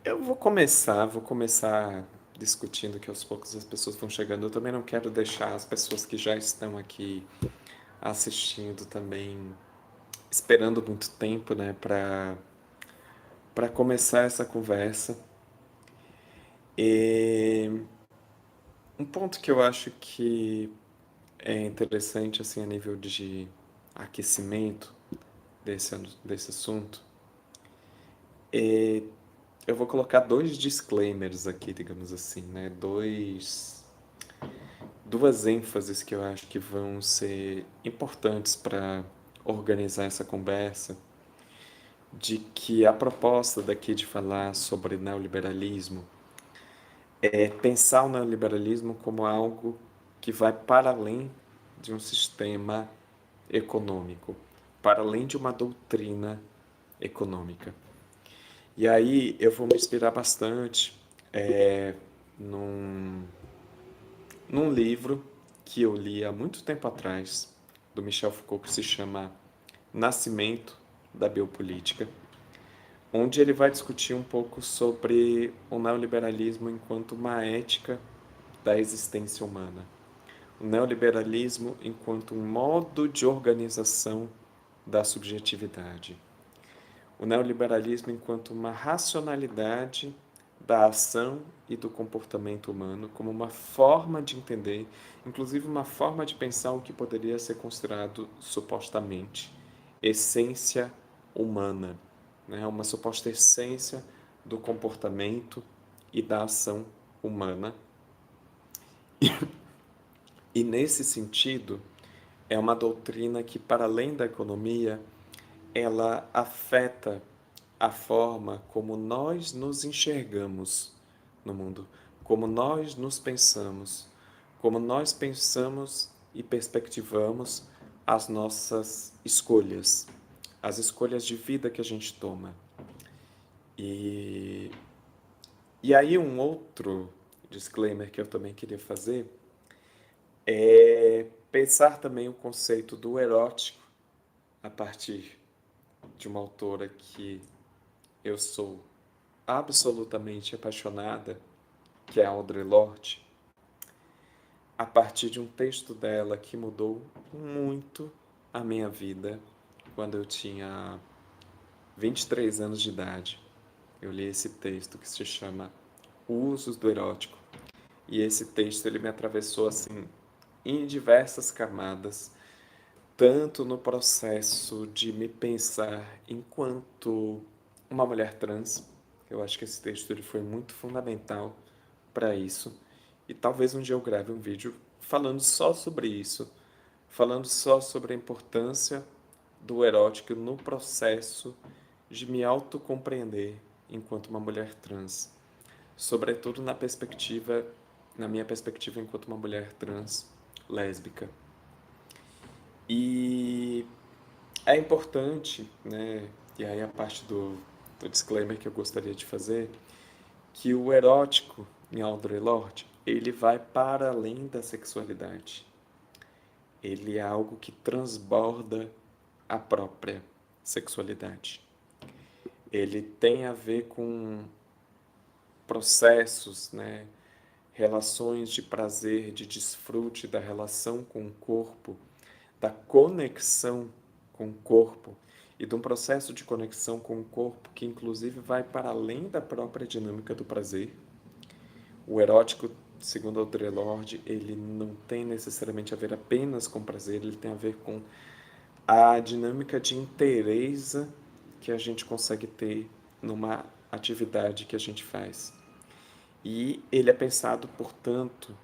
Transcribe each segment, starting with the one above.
Eu vou começar discutindo que aos poucos as pessoas vão chegando. Eu também não quero deixar as pessoas que já estão aqui assistindo também esperando muito tempo, né, para começar essa conversa. E um ponto que eu acho que é interessante assim a nível de aquecimento desse assunto, é, eu vou colocar dois disclaimers aqui, digamos assim, né? Duas ênfases que eu acho que vão ser importantes para organizar essa conversa, de que a proposta daqui de falar sobre neoliberalismo é pensar o neoliberalismo como algo que vai para além de um sistema econômico, para além de uma doutrina econômica. E aí eu vou me inspirar bastante num, num livro que eu li há muito tempo atrás, do Michel Foucault, que se chama Nascimento da Biopolítica, onde ele vai discutir um pouco sobre o neoliberalismo enquanto uma ética da existência humana. O neoliberalismo enquanto um modo de organização da subjetividade. O neoliberalismo enquanto uma racionalidade da ação e do comportamento humano como uma forma de entender, inclusive uma forma de pensar o que poderia ser considerado supostamente essência humana, né? Uma suposta essência do comportamento e da ação humana. E nesse sentido, é uma doutrina que, para além da economia, ela afeta a forma como nós nos enxergamos no mundo, como nós nos pensamos, como nós pensamos e perspectivamos as nossas escolhas, as escolhas de vida que a gente toma. E, e aí um outro disclaimer que eu também queria fazer é pensar também o conceito do erótico a partir de uma autora que eu sou absolutamente apaixonada, que é Audre Lorde, a partir de um texto dela que mudou muito a minha vida quando eu tinha 23 anos de idade. Eu li esse texto que se chama Usos do Erótico. E esse texto ele me atravessou assim em diversas camadas, tanto no processo de me pensar enquanto uma mulher trans. Eu acho que esse texto ele foi muito fundamental para isso. E talvez um dia eu grave um vídeo falando só sobre isso, falando só sobre a importância do erótico no processo de me autocompreender enquanto uma mulher trans, sobretudo na minha perspectiva enquanto uma mulher trans lésbica. E é importante, né, e aí a parte do disclaimer que eu gostaria de fazer, que o erótico em Audre Lorde, ele vai para além da sexualidade. Ele é algo que transborda a própria sexualidade. Ele tem a ver com processos, né, relações de prazer, de desfrute da relação com o corpo, da conexão com o corpo e de um processo de conexão com o corpo que inclusive vai para além da própria dinâmica do prazer. O erótico, segundo Audre Lorde, ele não tem necessariamente a ver apenas com prazer, ele tem a ver com a dinâmica de inteireza que a gente consegue ter numa atividade que a gente faz. E ele é pensado, portanto,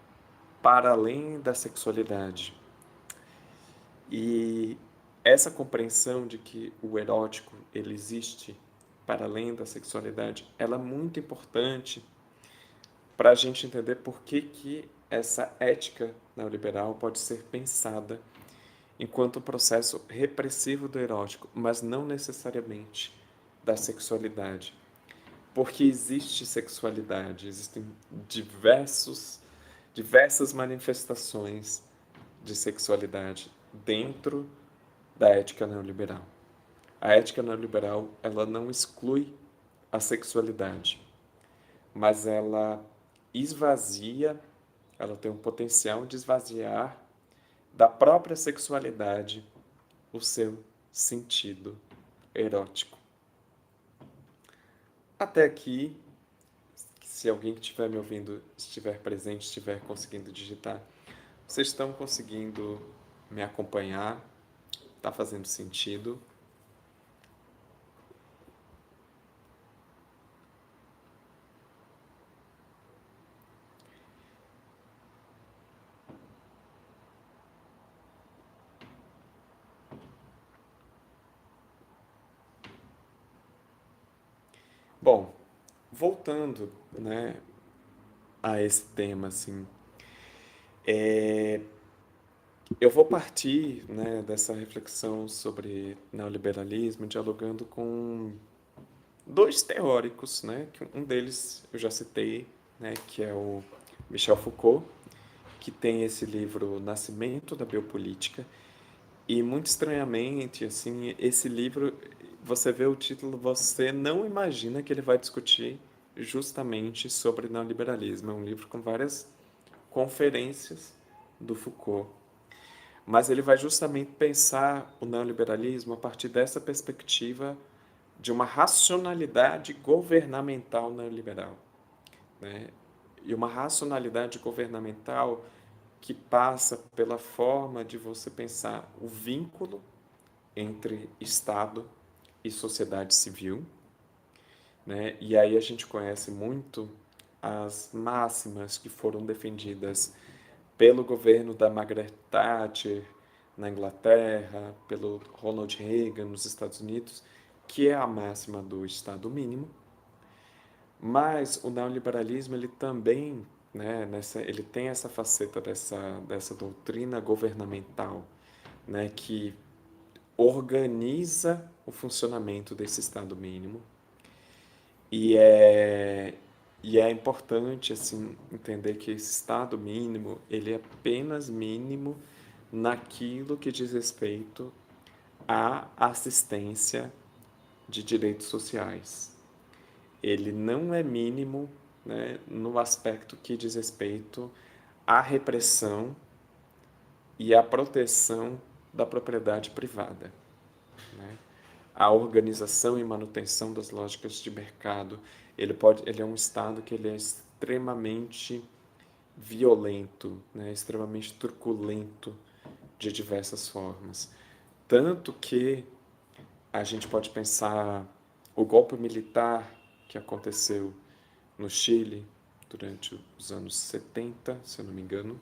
para além da sexualidade. E essa compreensão de que o erótico ele existe para além da sexualidade, ela é muito importante para a gente entender por que essa ética neoliberal pode ser pensada enquanto um processo repressivo do erótico, mas não necessariamente da sexualidade. Porque existe sexualidade, existem diversas manifestações de sexualidade dentro da ética neoliberal. A ética neoliberal, ela não exclui a sexualidade. mas ela esvazia, ela tem um potencial de esvaziar da própria sexualidade o seu sentido erótico. Até aqui, se alguém que estiver me ouvindo estiver presente, estiver conseguindo digitar, vocês estão conseguindo me acompanhar? Está fazendo sentido? Bom, voltando, né, a esse tema, assim, eu vou partir, né, dessa reflexão sobre neoliberalismo, dialogando com dois teóricos, né, que um deles eu já citei, né, que é o Michel Foucault, que tem esse livro Nascimento da Biopolítica, e muito estranhamente, assim, esse livro, você vê o título, você não imagina que ele vai discutir justamente sobre neoliberalismo. É um livro com várias conferências do Foucault, mas ele vai justamente pensar o neoliberalismo a partir dessa perspectiva de uma racionalidade governamental neoliberal, né? E uma racionalidade governamental que passa pela forma de você pensar o vínculo entre Estado e sociedade civil, né? E aí a gente conhece muito as máximas que foram defendidas pelo governo da Margaret Thatcher na Inglaterra, pelo Ronald Reagan nos Estados Unidos, que é a máxima do Estado mínimo. Mas o neoliberalismo ele também, né, ele tem essa faceta dessa doutrina governamental, né, que organiza o funcionamento desse Estado mínimo. E é, e é importante assim, entender que esse Estado mínimo ele é apenas mínimo naquilo que diz respeito à assistência de direitos sociais. Ele não é mínimo, né, no aspecto que diz respeito à repressão e à proteção da propriedade privada, né? A organização e manutenção das lógicas de mercado. Ele é um Estado que ele é extremamente violento, né? Extremamente truculento de diversas formas. Tanto que a gente pode pensar o golpe militar que aconteceu no Chile durante os anos 70, se eu não me engano,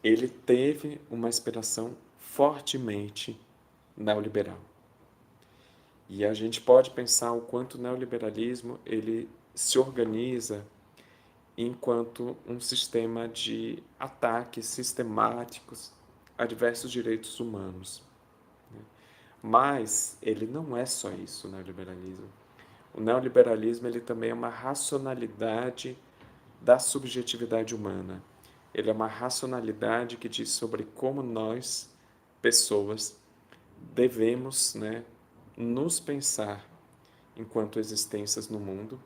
ele teve uma inspiração fortemente neoliberal. E a gente pode pensar o quanto o neoliberalismo ele se organiza enquanto um sistema de ataques sistemáticos a diversos direitos humanos. Mas ele não é só isso, o neoliberalismo. O neoliberalismo ele também é uma racionalidade da subjetividade humana. Ele é uma racionalidade que diz sobre como nós, pessoas, devemos, né, nos pensar enquanto existências no mundo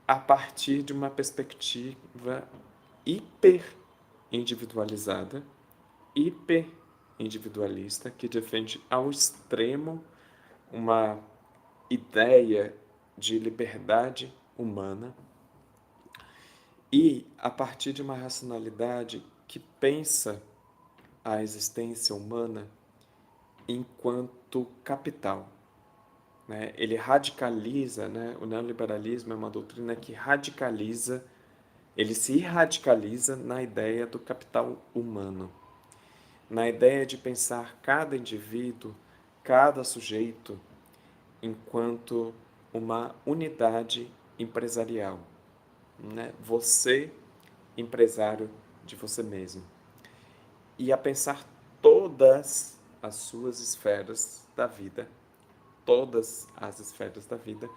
a partir de uma perspectiva hiper individualizada, hiper individualista, que defende ao extremo uma ideia de liberdade humana e a partir de uma racionalidade que pensa a existência humana enquanto capital, né? Ele radicaliza, né? O neoliberalismo é uma doutrina que radicaliza, ele se radicaliza na ideia do capital humano, na ideia de pensar cada indivíduo, cada sujeito, enquanto uma unidade empresarial, né? Você, empresário de você mesmo. E a pensar todas as suas esferas da vida, todas as esferas da vida,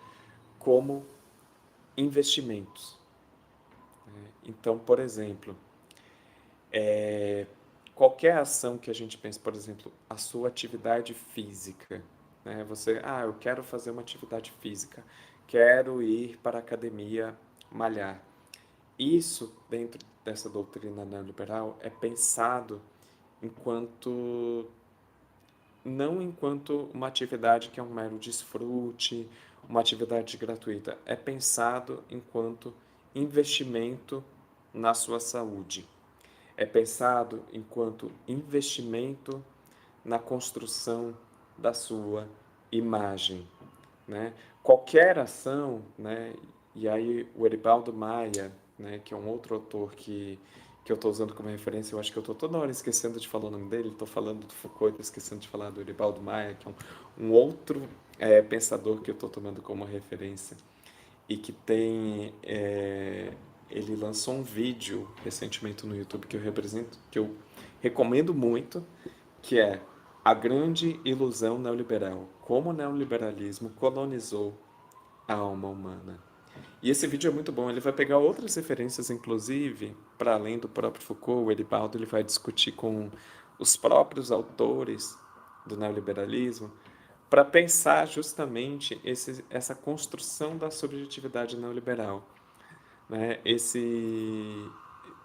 como investimentos. Então, por exemplo, qualquer ação que a gente pense, por exemplo, a sua atividade física. né? Eu quero fazer uma atividade física, quero ir para a academia malhar. Isso, dentro dessa doutrina neoliberal, é pensado enquanto não enquanto uma atividade que é um mero desfrute, uma atividade gratuita. É pensado enquanto investimento na sua saúde. É pensado enquanto investimento na construção da sua imagem, né? Qualquer ação, né? E aí o Eribaldo Maia, né, que é um outro autor que eu estou usando como referência, eu acho que eu estou toda hora esquecendo de falar o nome dele, estou falando do Foucault e estou esquecendo de falar do Eribaldo Maia, que é um outro pensador que eu estou tomando como referência e que tem ele lançou um vídeo recentemente no YouTube que eu recomendo muito, que é A Grande Ilusão Neoliberal, como o neoliberalismo colonizou a alma humana. E esse vídeo é muito bom, ele vai pegar outras referências, inclusive, para além do próprio Foucault, o Eribaldo ele vai discutir com os próprios autores do neoliberalismo, para pensar justamente essa construção da subjetividade neoliberal, né?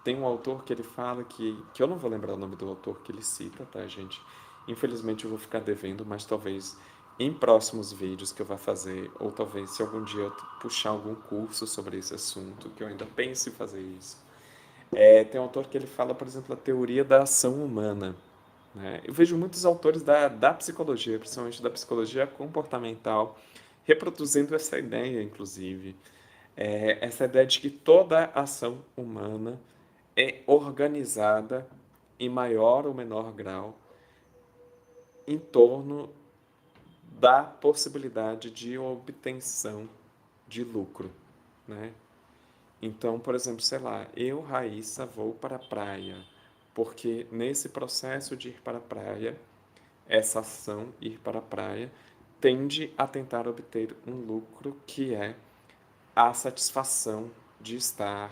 Tem um autor que ele fala que eu não vou lembrar o nome do autor que ele cita, tá, gente? Infelizmente eu vou ficar devendo, mas talvez em próximos vídeos que eu vá fazer, ou talvez se algum dia eu puxar algum curso sobre esse assunto, que eu ainda penso em fazer isso. Tem um autor que ele fala, por exemplo, a teoria da ação humana, né? Eu vejo muitos autores da psicologia, principalmente da psicologia comportamental, reproduzindo essa ideia, inclusive. Essa ideia de que toda ação humana é organizada em maior ou menor grau em torno da possibilidade de obtenção de lucro, né? Então, por exemplo, sei lá, eu, Raíssa, vou para a praia, porque nesse processo de ir para a praia, essa ação, ir para a praia, tende a tentar obter um lucro que é a satisfação de estar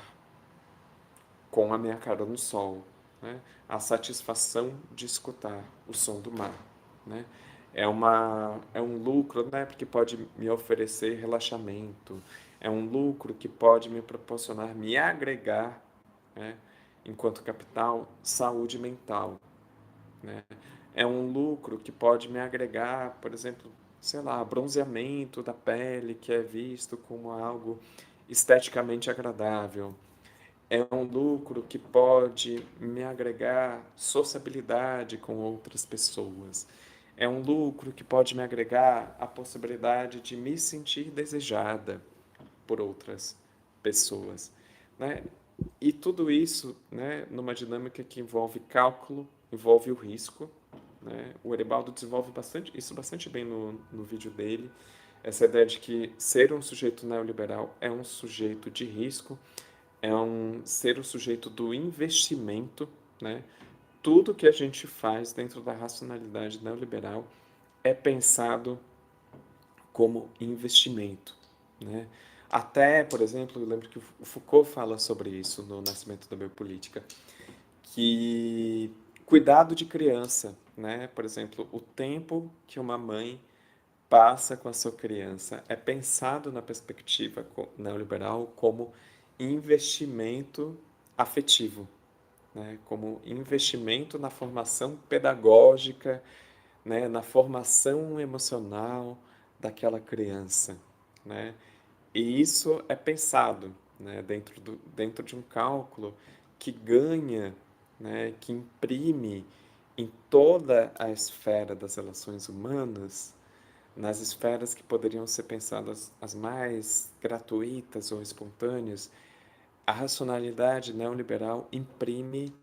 com a minha cara no sol, né? A satisfação de escutar o som do mar, né? É um lucro, né? Porque pode me oferecer relaxamento, é um lucro que pode me proporcionar, me agregar, né? Enquanto capital, saúde mental, né? É um lucro que pode me agregar, por exemplo, sei lá, bronzeamento da pele, que é visto como algo esteticamente agradável. É um lucro que pode me agregar sociabilidade com outras pessoas. É um lucro que pode me agregar a possibilidade de me sentir desejada por outras pessoas, né? E tudo isso, né, numa dinâmica que envolve cálculo, envolve o risco, né? O Eribaldo desenvolve bastante bem no vídeo dele, essa ideia de que ser um sujeito neoliberal é um sujeito de risco, ser o sujeito do investimento, né? Tudo que a gente faz dentro da racionalidade neoliberal é pensado como investimento, né? Até, por exemplo, eu lembro que o Foucault fala sobre isso no Nascimento da Biopolítica, que cuidado de criança, né? Por exemplo, o tempo que uma mãe passa com a sua criança é pensado na perspectiva neoliberal como investimento afetivo, né? Como investimento na formação pedagógica, né? Na formação emocional daquela criança, né? E isso é pensado, né? Dentro de um cálculo que ganha, né? Que imprime em toda a esfera das relações humanas, nas esferas que poderiam ser pensadas as mais gratuitas ou espontâneas, a racionalidade neoliberal imprime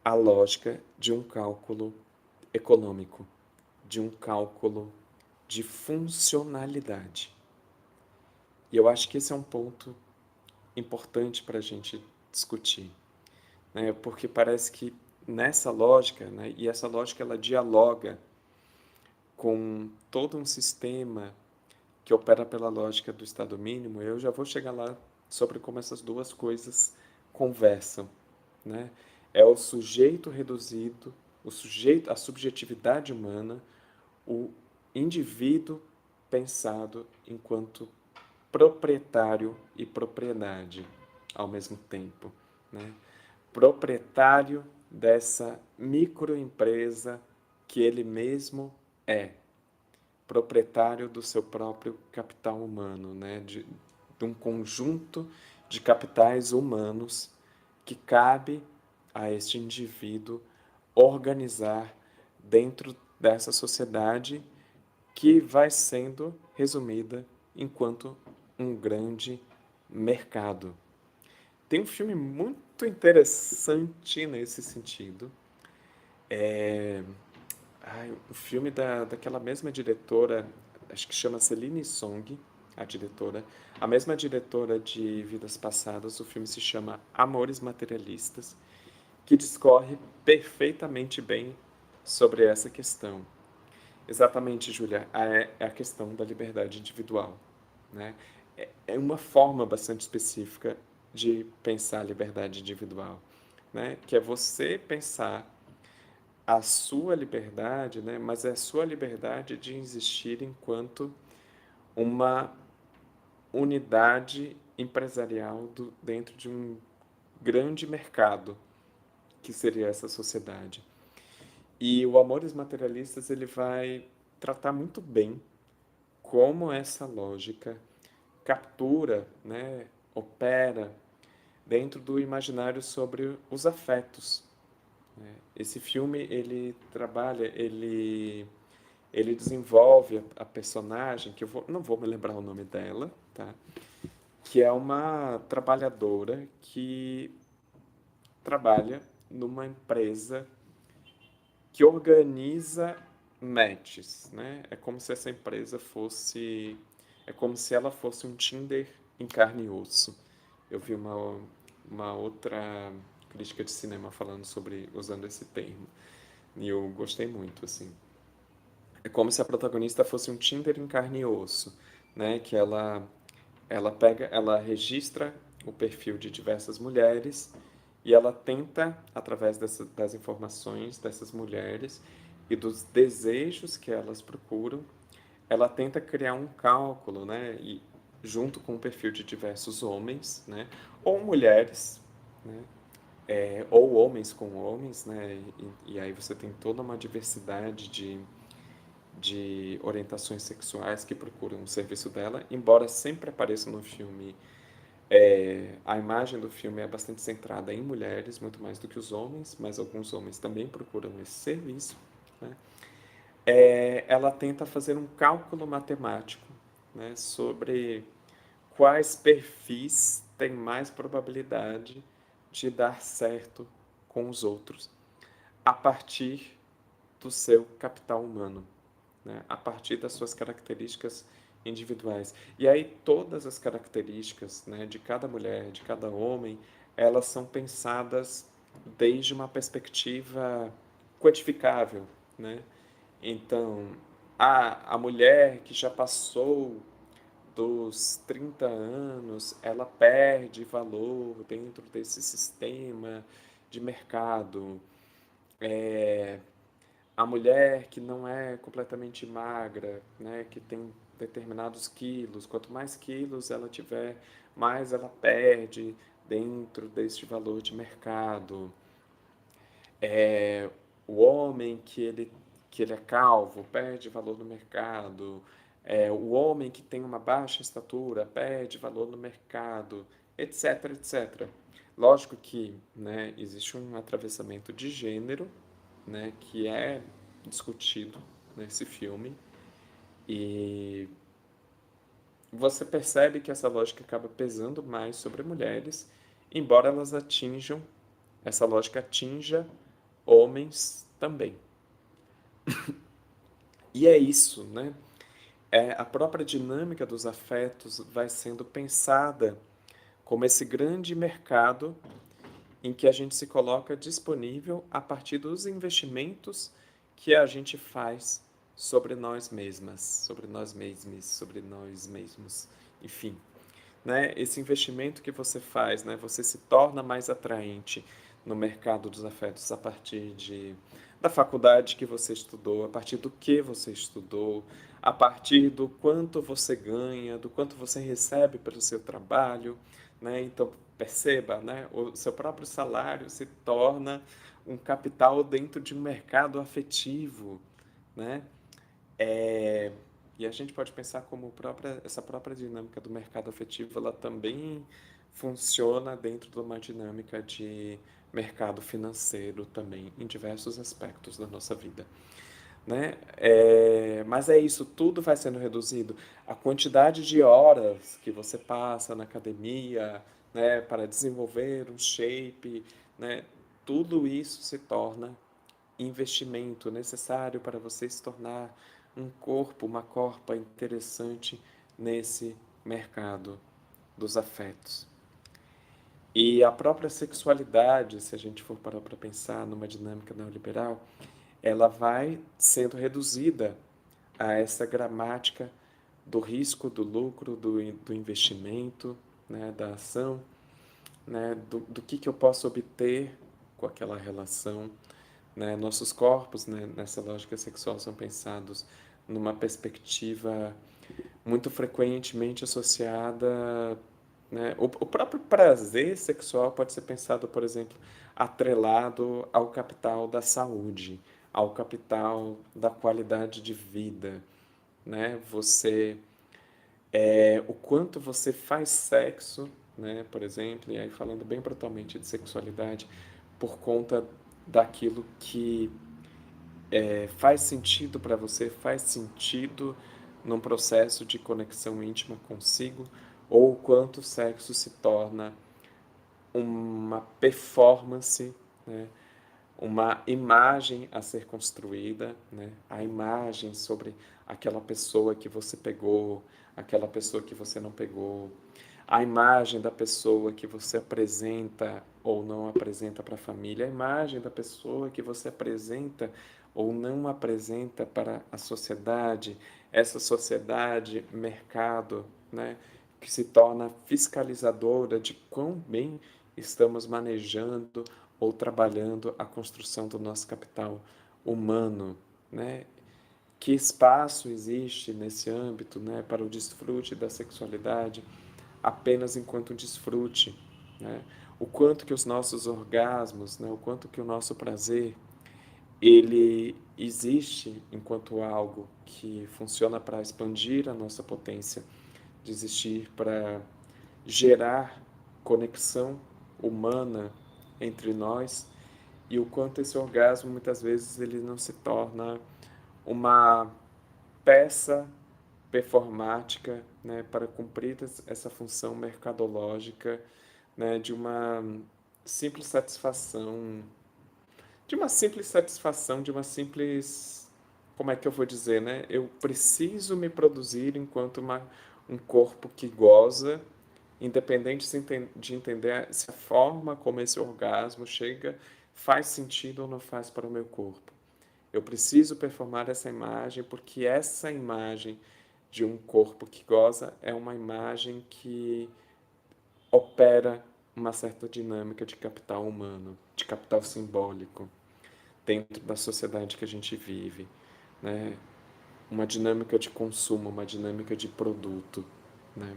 a lógica de um cálculo econômico, de um cálculo de funcionalidade. E eu acho que esse é um ponto importante para a gente discutir, né? Porque parece que nessa lógica, né, e essa lógica ela dialoga com todo um sistema que opera pela lógica do Estado mínimo, eu já vou chegar lá sobre como essas duas coisas conversam, né? É o sujeito reduzido, a subjetividade humana, o indivíduo pensado enquanto proprietário e propriedade ao mesmo tempo, né? Proprietário dessa microempresa que ele mesmo é, proprietário do seu próprio capital humano, né? De um conjunto de capitais humanos que cabe a este indivíduo organizar dentro dessa sociedade que vai sendo resumida enquanto um grande mercado. Tem um filme muito interessante nesse sentido. O filme daquela mesma diretora, acho que chama Celine Song, a diretora. A mesma diretora de Vidas Passadas, o filme se chama Amores Materialistas, que discorre perfeitamente bem sobre essa questão. Exatamente, Júlia, é a questão da liberdade individual, né? É uma forma bastante específica de pensar a liberdade individual, né? Que é você pensar a sua liberdade, né? Mas é a sua liberdade de existir enquanto uma unidade empresarial dentro de um grande mercado, que seria essa sociedade. E o Amores Materialistas ele vai tratar muito bem como essa lógica captura, né, opera dentro do imaginário sobre os afetos. Né? Esse filme ele trabalha, ele desenvolve a personagem que não vou me lembrar o nome dela, tá? Que é uma trabalhadora que trabalha numa empresa que organiza matches, né? É como se essa empresa fosse, é como se ela fosse um Tinder em carne e osso. Eu vi uma outra crítica de cinema falando sobre, usando esse termo, e eu gostei muito, assim. É como se a protagonista fosse um Tinder em carne e osso, né? Que ela registra o perfil de diversas mulheres e ela tenta, através das informações dessas mulheres e dos desejos que elas procuram, ela tenta criar um cálculo, né? E junto com o perfil de diversos homens, né? Ou mulheres, né? Ou homens com homens, né? E aí você tem toda uma diversidade de orientações sexuais que procuram o serviço dela, embora sempre apareça no filme, a imagem do filme é bastante centrada em mulheres, muito mais do que os homens, mas alguns homens também procuram esse serviço, né? Ela tenta fazer um cálculo matemático, né, sobre quais perfis têm mais probabilidade de dar certo com os outros, a partir do seu capital humano, né? A partir das suas características individuais. E aí todas as características, né, de cada mulher, de cada homem, elas são pensadas desde uma perspectiva quantificável, né? Então, a mulher que já passou dos 30 anos, ela perde valor dentro desse sistema de mercado. É, a mulher que não é completamente magra, né, que tem determinados quilos, quanto mais quilos ela tiver, mais ela perde dentro deste valor de mercado. O homem que ele é calvo perde valor no mercado. O homem que tem uma baixa estatura perde valor no mercado, etc, etc. Lógico que, né, existe um atravessamento de gênero, né, que é discutido nesse filme, e você percebe que essa lógica acaba pesando mais sobre mulheres, embora essa lógica atinja homens também. E é isso, né? A própria dinâmica dos afetos vai sendo pensada como esse grande mercado em que a gente se coloca disponível a partir dos investimentos que a gente faz sobre nós mesmas, sobre nós mesmos, sobre nós mesmos, enfim, né? Esse investimento que você faz, né? Você se torna mais atraente no mercado dos afetos a partir da faculdade que você estudou, a partir do que você estudou, a partir do quanto você ganha, do quanto você recebe pelo seu trabalho, né? Então, perceba, né? O seu próprio salário se torna um capital dentro de um mercado afetivo, né? Eh, e a gente pode pensar como essa própria dinâmica do mercado afetivo, ela também funciona dentro de uma dinâmica de mercado financeiro também, em diversos aspectos da nossa vida, né? Mas é isso, tudo vai sendo reduzido. A quantidade de horas que você passa na academia, né, para desenvolver um shape, né, tudo isso se torna investimento necessário para você se tornar um corpo, uma corpa interessante nesse mercado dos afetos. E a própria sexualidade, se a gente for parar para pensar numa dinâmica neoliberal, ela vai sendo reduzida a essa gramática do risco, do lucro, do investimento, né, da ação, né, do que eu posso obter com aquela relação, né? Nossos corpos, né, nessa lógica sexual, são pensados numa perspectiva muito frequentemente associada, né? O próprio prazer sexual pode ser pensado, por exemplo, atrelado ao capital da saúde, ao capital da qualidade de vida, né? O quanto você faz sexo, né, por exemplo, e aí falando bem brutalmente de sexualidade, por conta daquilo que faz sentido para você, faz sentido num processo de conexão íntima consigo, ou o quanto o sexo se torna uma performance, né? Uma imagem a ser construída, né? A imagem sobre aquela pessoa que você pegou, aquela pessoa que você não pegou, a imagem da pessoa que você apresenta ou não apresenta para a família, a imagem da pessoa que você apresenta ou não apresenta para a sociedade, essa sociedade, mercado, né, que se torna fiscalizadora de quão bem estamos manejando ou trabalhando a construção do nosso capital humano, né? Que espaço existe nesse âmbito, né, para o desfrute da sexualidade apenas enquanto desfrute, né? O quanto que os nossos orgasmos, né, o quanto que o nosso prazer, ele existe enquanto algo que funciona para expandir a nossa potência de existir, para gerar conexão humana entre nós, e o quanto esse orgasmo muitas vezes ele não se torna uma peça performática, né, para cumprir essa função mercadológica, né, simples satisfação, de uma simples satisfação, de uma simples, como é que eu vou dizer, né? Eu preciso me produzir enquanto um corpo que goza, independente de entender se a forma como esse orgasmo chega faz sentido ou não faz para o meu corpo. Eu preciso performar essa imagem porque essa imagem de um corpo que goza é uma imagem que opera uma certa dinâmica de capital humano, de capital simbólico, dentro da sociedade que a gente vive, né? Uma dinâmica de consumo, uma dinâmica de produto, né?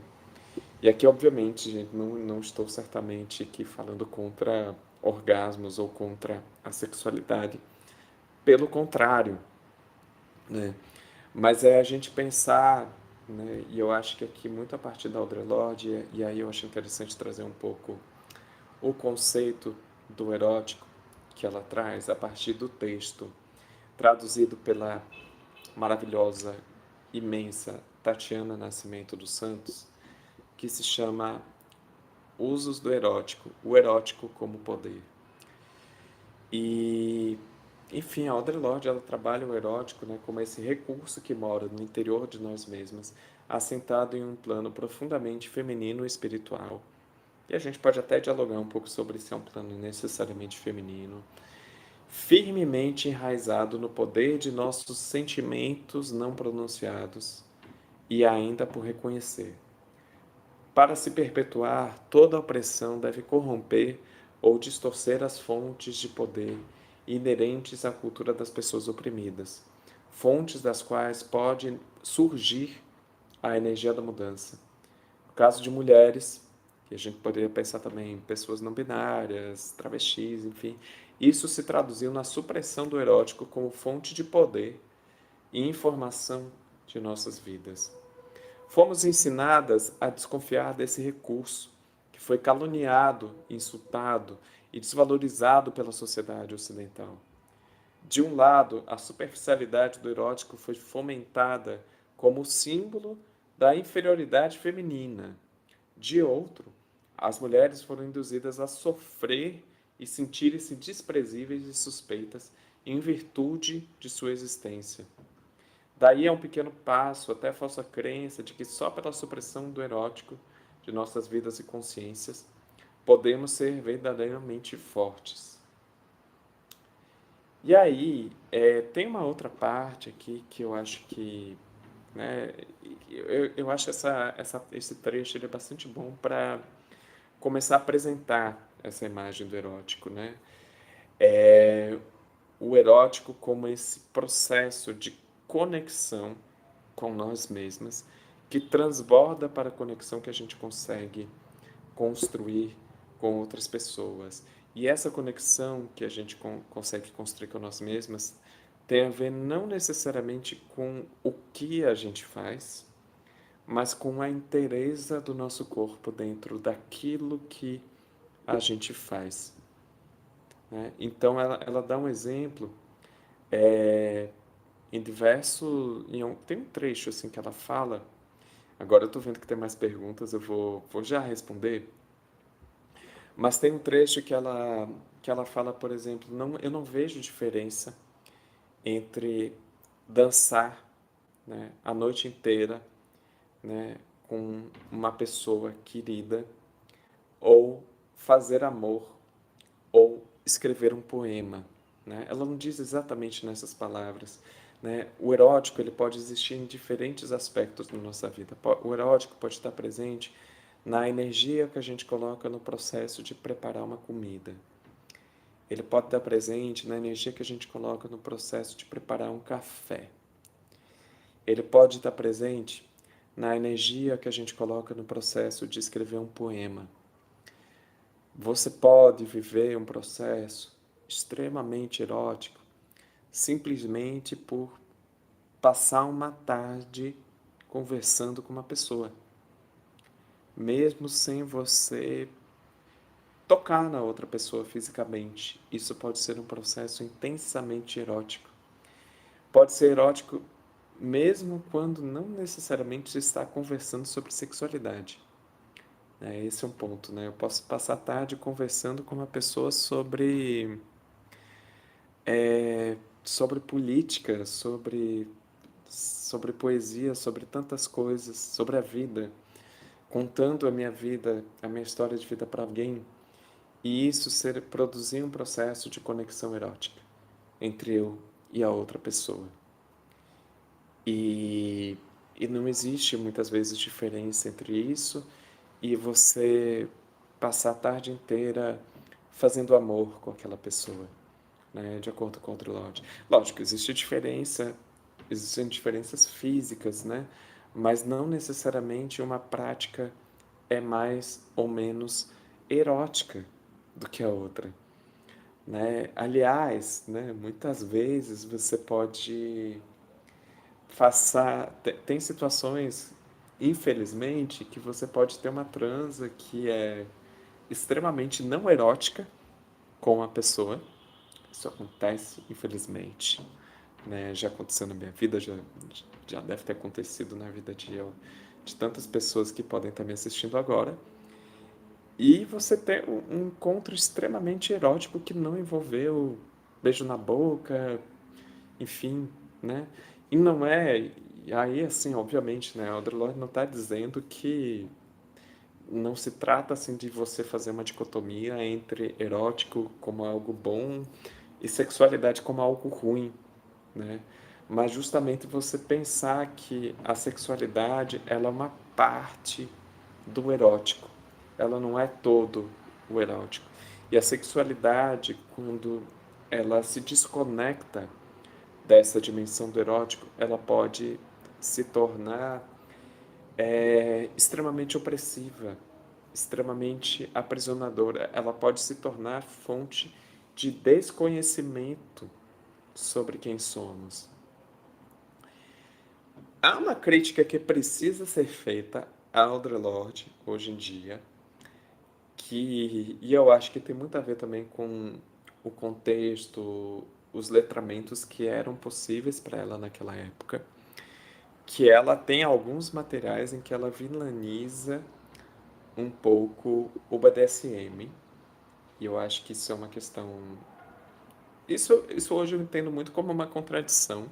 E aqui, obviamente, gente, não estou certamente aqui falando contra orgasmos ou contra a sexualidade, pelo contrário, né? Mas é a gente pensar, né? E eu acho que aqui muito a partir da Audre Lorde, e aí eu acho interessante trazer um pouco o conceito do erótico que ela traz a partir do texto traduzido pela maravilhosa, imensa Tatiana Nascimento dos Santos, que se chama Usos do Erótico, o erótico como poder. E, enfim, a Audre Lorde, ela trabalha o erótico, né, como esse recurso que mora no interior de nós mesmas, assentado em um plano profundamente feminino e espiritual. E a gente pode até dialogar um pouco sobre se é um plano necessariamente feminino, firmemente enraizado no poder de nossos sentimentos não pronunciados e ainda por reconhecer. Para se perpetuar, toda opressão deve corromper ou distorcer as fontes de poder inerentes à cultura das pessoas oprimidas, fontes das quais pode surgir a energia da mudança. No caso de mulheres, que a gente poderia pensar também em pessoas não binárias, travestis, enfim, isso se traduziu na supressão do erótico como fonte de poder e informação de nossas vidas. Fomos ensinadas a desconfiar desse recurso, que foi caluniado, insultado e desvalorizado pela sociedade ocidental. De um lado, a superficialidade do erótico foi fomentada como símbolo da inferioridade feminina. De outro, as mulheres foram induzidas a sofrer e sentirem-se desprezíveis e suspeitas em virtude de sua existência. Daí é um pequeno passo até a falsa crença de que só pela supressão do erótico de nossas vidas e consciências podemos ser verdadeiramente fortes. E aí, tem uma outra parte aqui que eu acho que, né, eu acho esse trecho ele é bastante bom para começar a apresentar essa imagem do erótico, né? O erótico como esse processo de conexão com nós mesmas, que transborda para a conexão que a gente consegue construir com outras pessoas. E essa conexão que a gente consegue construir com nós mesmas tem a ver não necessariamente com o que a gente faz, mas com a inteireza do nosso corpo dentro daquilo que a gente faz, né? Então ela dá um exemplo em tem um trecho assim que ela fala. Agora eu estou vendo que tem mais perguntas, eu vou já responder. Mas tem um trecho que ela fala, por exemplo, eu não vejo diferença entre dançar, né, a noite inteira, né, com uma pessoa querida, ou fazer amor, ou escrever um poema, né? Ela não diz exatamente nessas palavras, né? O erótico ele pode existir em diferentes aspectos da nossa vida. O erótico pode estar presente na energia que a gente coloca no processo de preparar uma comida. Ele pode estar presente na energia que a gente coloca no processo de preparar um café. Ele pode estar presente na energia que a gente coloca no processo de escrever um poema. Você pode viver um processo extremamente erótico simplesmente por passar uma tarde conversando com uma pessoa, mesmo sem você tocar na outra pessoa fisicamente. Isso pode ser um processo intensamente erótico. Pode ser erótico mesmo quando não necessariamente se está conversando sobre sexualidade. Esse é um ponto, né? Eu posso passar a tarde conversando com uma pessoa sobre política, sobre poesia, sobre tantas coisas, sobre a vida, contando a minha vida, a minha história de vida para alguém, e isso produzir um processo de conexão erótica entre eu e a outra pessoa. E, e não existe muitas vezes diferença entre isso e você passar a tarde inteira fazendo amor com aquela pessoa, né, de acordo com o Audre Lorde. Lógico, existem diferenças físicas, né, mas não necessariamente uma prática é mais ou menos erótica do que a outra, né? Aliás, né, muitas vezes você pode passar, tem situações, infelizmente, que você pode ter uma transa que é extremamente não erótica com a pessoa. Isso acontece, infelizmente, né? Já aconteceu na minha vida, já deve ter acontecido na vida de tantas pessoas que podem estar me assistindo agora. E você ter um encontro extremamente erótico que não envolveu beijo na boca, enfim, né? E não é, e aí assim, obviamente, né, a Audre Lorde não está dizendo que não se trata assim de você fazer uma dicotomia entre erótico como algo bom e sexualidade como algo ruim, né? Mas justamente você pensar que a sexualidade ela é uma parte do erótico, ela não é todo o erótico. E a sexualidade, quando ela se desconecta dessa dimensão do erótico, ela pode se tornar extremamente opressiva, extremamente aprisionadora. Ela pode se tornar fonte de desconhecimento sobre quem somos. Há uma crítica que precisa ser feita à Audre Lorde hoje em dia, e eu acho que tem muito a ver também com o contexto, os letramentos que eram possíveis para ela naquela época, que ela tem alguns materiais em que ela vilaniza um pouco o BDSM, e eu acho que isso é uma questão. Isso hoje eu entendo muito como uma contradição,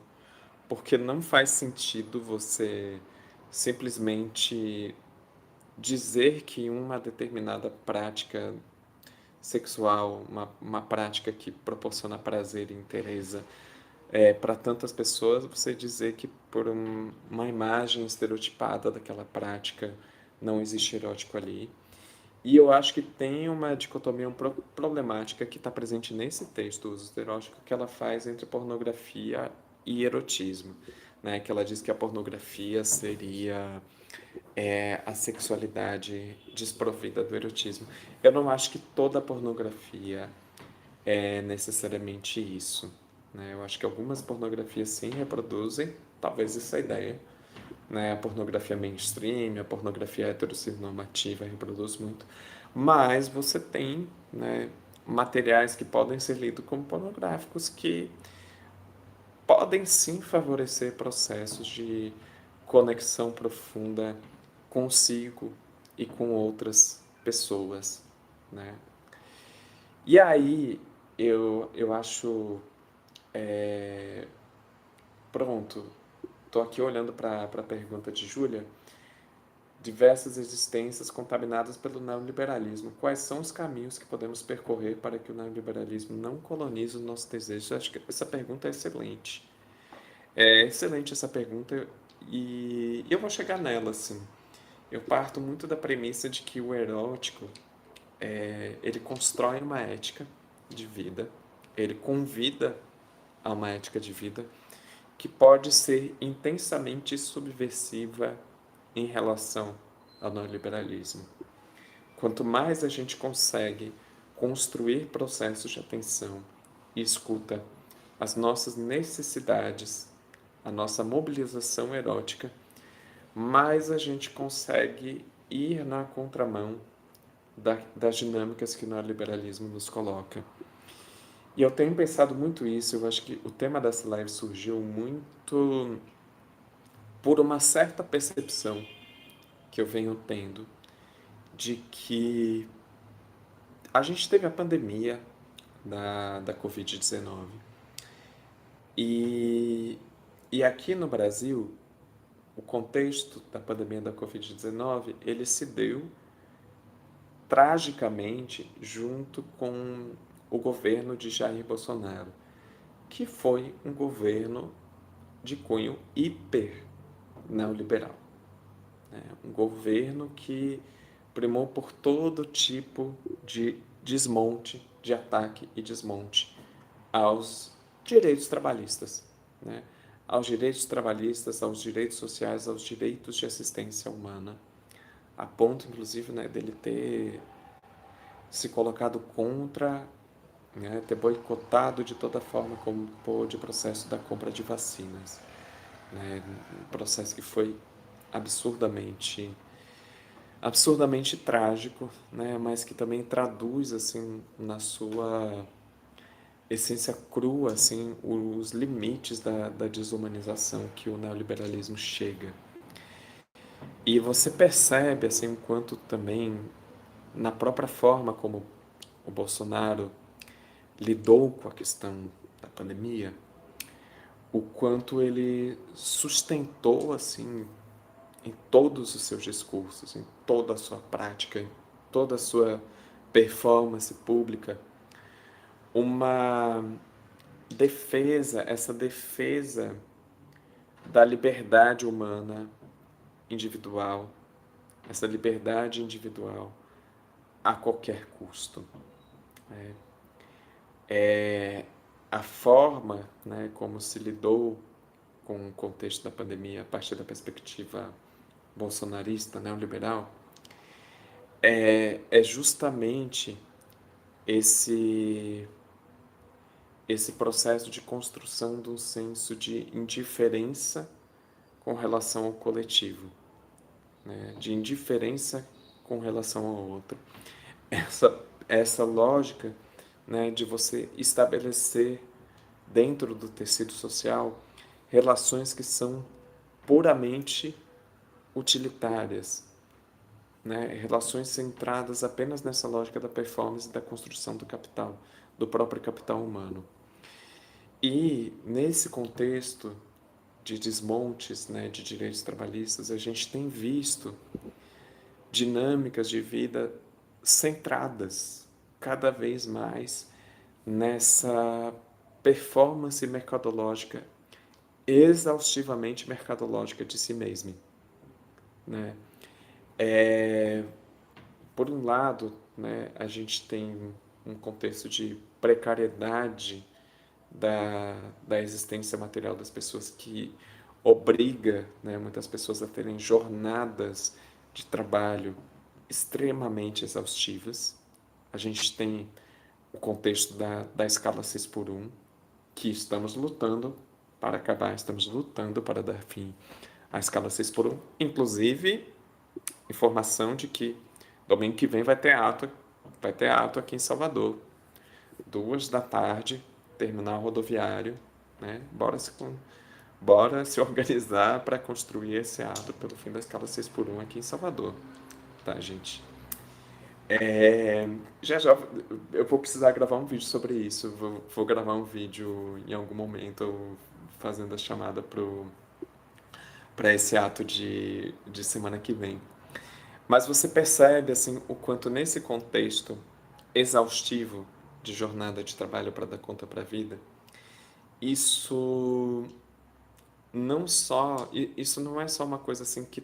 porque não faz sentido você simplesmente dizer que uma determinada prática sexual, uma prática que proporciona prazer e interesse para tantas pessoas, você dizer que por uma imagem estereotipada daquela prática não existe erótico ali. E eu acho que tem uma dicotomia problemática que está presente nesse texto, o uso do erótico, que ela faz entre pornografia e erotismo, né? Que ela diz que a pornografia seria a sexualidade desprovida do erotismo. Eu não acho que toda pornografia é necessariamente isso, né? Eu acho que algumas pornografias sim reproduzem, talvez essa ideia, né? A pornografia mainstream, a pornografia heteronormativa reproduz muito, mas você tem, né, materiais que podem ser lidos como pornográficos que podem sim favorecer processos de conexão profunda consigo e com outras pessoas, né? E aí eu acho, pronto, estou aqui olhando para a pergunta de Júlia, diversas existências contaminadas pelo neoliberalismo. Quais são os caminhos que podemos percorrer para que o neoliberalismo não colonize os nossos desejos? Eu acho que essa pergunta é excelente. É excelente essa pergunta e eu vou chegar nela, assim. Eu parto muito da premissa de que o erótico, ele constrói uma ética de vida, ele convida a uma ética de vida que pode ser intensamente subversiva em relação ao neoliberalismo. Quanto mais a gente consegue construir processos de atenção e escuta as nossas necessidades, a nossa mobilização erótica, mais a gente consegue ir na contramão das dinâmicas que o neoliberalismo nos coloca. E eu tenho pensado muito isso, eu acho que o tema dessa live surgiu muito por uma certa percepção que eu venho tendo de que a gente teve a pandemia da Covid-19 e, e aqui no Brasil, o contexto da pandemia da Covid-19, ele se deu tragicamente junto com o governo de Jair Bolsonaro, que foi um governo de cunho hiper neoliberal, né? Um governo que primou por todo tipo de desmonte, de ataque e desmonte aos direitos trabalhistas, né? Aos direitos trabalhistas, aos direitos sociais, aos direitos de assistência humana, a ponto, inclusive, né, dele ter se colocado contra, né, ter boicotado de toda forma como pôde o processo da compra de vacinas, né, um processo que foi absurdamente trágico, né, mas que também traduz assim na sua essência crua assim os limites da desumanização que o neoliberalismo chega. E você percebe assim o quanto também na própria forma como o Bolsonaro lidou com a questão da pandemia, o quanto ele sustentou assim em todos os seus discursos, em toda a sua prática, em toda a sua performance pública, uma defesa, essa defesa da liberdade humana individual, essa liberdade individual a qualquer custo. a forma, né, como se lidou com o contexto da pandemia a partir da perspectiva bolsonarista, neoliberal, é justamente esse esse processo de construção de um senso de indiferença com relação ao coletivo, né? De indiferença com relação ao outro. Essa lógica, né, de você estabelecer dentro do tecido social relações que são puramente utilitárias, né? Relações centradas apenas nessa lógica da performance e da construção do capital, do próprio capital humano. E nesse contexto de desmontes, né, de direitos trabalhistas, a gente tem visto dinâmicas de vida centradas cada vez mais nessa performance mercadológica, exaustivamente mercadológica de si mesmo, né? Por um lado, né, a gente tem um contexto de precariedade da existência material das pessoas que obriga, né, muitas pessoas a terem jornadas de trabalho extremamente exaustivas. A gente tem o contexto da escala 6 por 1, que estamos lutando para acabar, estamos lutando para dar fim à escala 6 por 1. Inclusive, informação de que domingo que vem vai ter ato aqui em Salvador, 2 da tarde, terminal rodoviário, né? Bora se organizar para construir esse ato pelo fim da escala 6 por 1 aqui em Salvador, tá, gente? Já eu vou precisar gravar um vídeo sobre isso. Vou gravar um vídeo em algum momento fazendo a chamada para esse ato de semana que vem. Mas você percebe assim o quanto nesse contexto exaustivo de jornada de trabalho para dar conta para a vida, isso isso não é só uma coisa assim que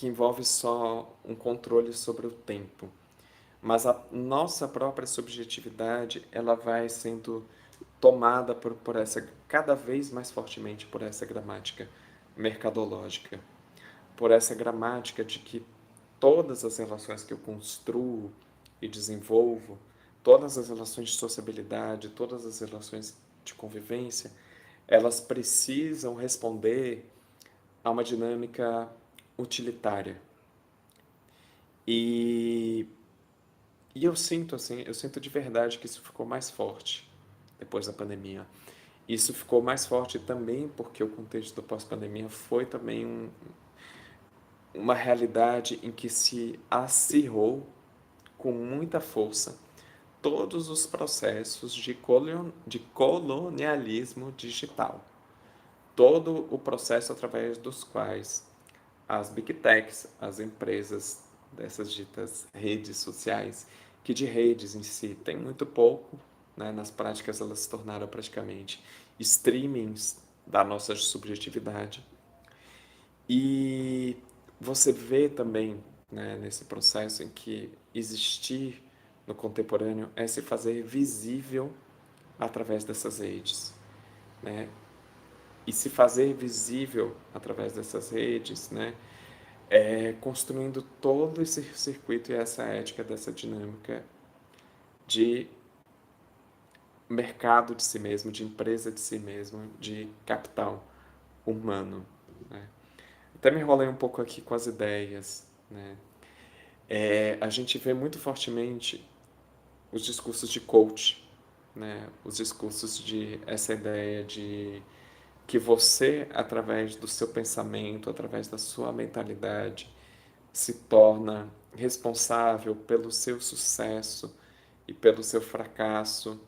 envolve só um controle sobre o tempo, mas a nossa própria subjetividade, ela vai sendo tomada por essa cada vez mais fortemente por essa gramática mercadológica, por essa gramática de que todas as relações que eu construo e desenvolvo, todas as relações de sociabilidade, todas as relações de convivência, elas precisam responder a uma dinâmica utilitária. E, e eu sinto assim, eu sinto de verdade que isso ficou mais forte depois da pandemia. Isso ficou mais forte também porque o contexto do pós-pandemia foi também uma realidade em que se acirrou com muita força todos os processos de colonialismo digital. Todo o processo através dos quais as big techs, as empresas dessas ditas redes sociais, que de redes em si tem muito pouco, né? Nas práticas elas se tornaram praticamente streamings da nossa subjetividade. E você vê também, né, nesse processo em que existir no contemporâneo é se fazer visível através dessas redes, né? E se fazer visível através dessas redes, né, construindo todo esse circuito e essa ética dessa dinâmica de mercado de si mesmo, de empresa de si mesmo, de capital humano, né? Até me enrolei um pouco aqui com as ideias, né? A gente vê muito fortemente os discursos de coach, né? Os discursos de essa ideia de que você, através do seu pensamento, através da sua mentalidade, se torna responsável pelo seu sucesso e pelo seu fracasso,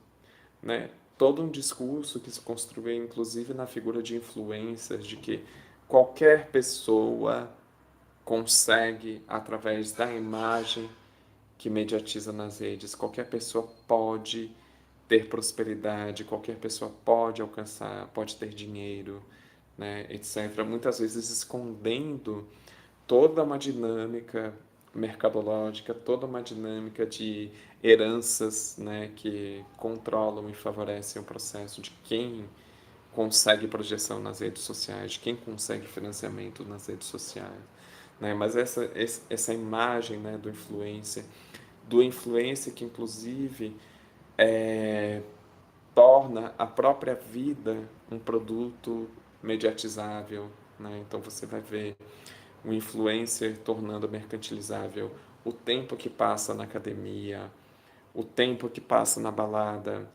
né? Todo um discurso que se construiu, inclusive na figura de influencers, de que qualquer pessoa consegue, através da imagem que mediatiza nas redes, qualquer pessoa pode ter prosperidade, qualquer pessoa pode alcançar, pode ter dinheiro, né, etc. Muitas vezes escondendo toda uma dinâmica mercadológica, toda uma dinâmica de heranças, né, que controlam e favorecem o processo de quem consegue projeção nas redes sociais, de quem consegue financiamento nas redes sociais, né? Mas essa imagem, né, do influencer que inclusive é, torna a própria vida um produto mediatizável, né? Então você vai ver um influencer tornando mercantilizável o tempo que passa na academia, o tempo que passa na balada,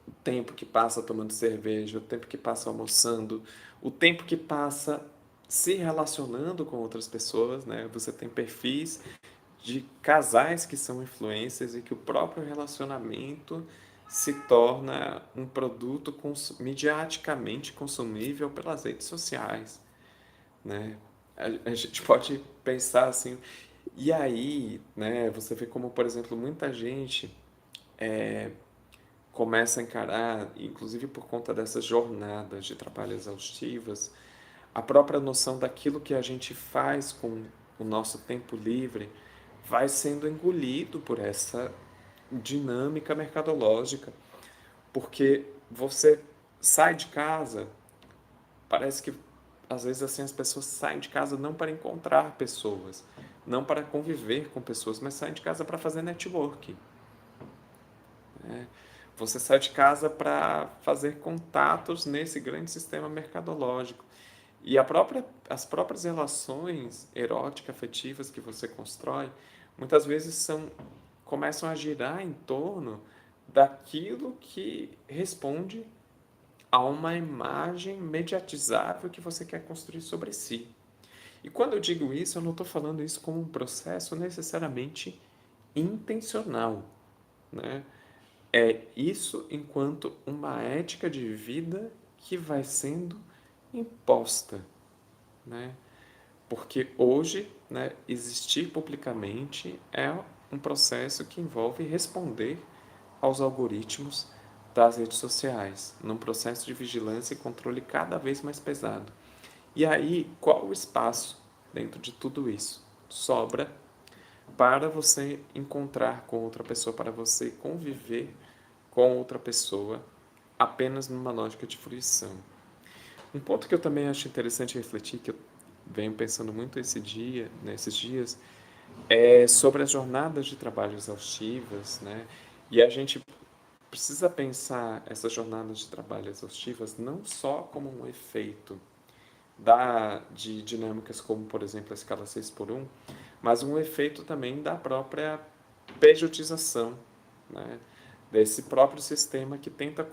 o tempo que passa tomando cerveja, o tempo que passa almoçando, o tempo que passa se relacionando com outras pessoas, né? Você tem perfis de casais que são influencers e que o próprio relacionamento se torna um produto mediaticamente consumível pelas redes sociais, né? A gente pode pensar assim, e aí, né, você vê como, por exemplo, muita gente começa a encarar, inclusive por conta dessas jornadas de trabalho exaustivas, a própria noção daquilo que a gente faz com o nosso tempo livre vai sendo engolido por essa dinâmica mercadológica, porque você sai de casa, parece que às vezes assim as pessoas saem de casa não para encontrar pessoas, não para conviver com pessoas, mas saem de casa para fazer networking, né? Você sai de casa para fazer contatos nesse grande sistema mercadológico. E as próprias relações eróticas, afetivas que você constrói, muitas vezes começam a girar em torno daquilo que responde a uma imagem mediatizável que você quer construir sobre si. E quando eu digo isso, eu não estou falando isso como um processo necessariamente intencional, né? É isso enquanto uma ética de vida que vai sendo imposta, né? Porque hoje, né, existir publicamente é um processo que envolve responder aos algoritmos das redes sociais, num processo de vigilância e controle cada vez mais pesado. E aí, qual o espaço dentro de tudo isso? Sobra para você encontrar com outra pessoa, para você conviver com outra pessoa, apenas numa lógica de fruição. Um ponto que eu também acho interessante refletir, que eu venho pensando muito nesses dias, é sobre as jornadas de trabalho exaustivas, né? E a gente precisa pensar essas jornadas de trabalho exaustivas não só como um efeito de dinâmicas como, por exemplo, a escala 6 por 1, mas um efeito também da própria pejotização, né? Desse próprio sistema que tenta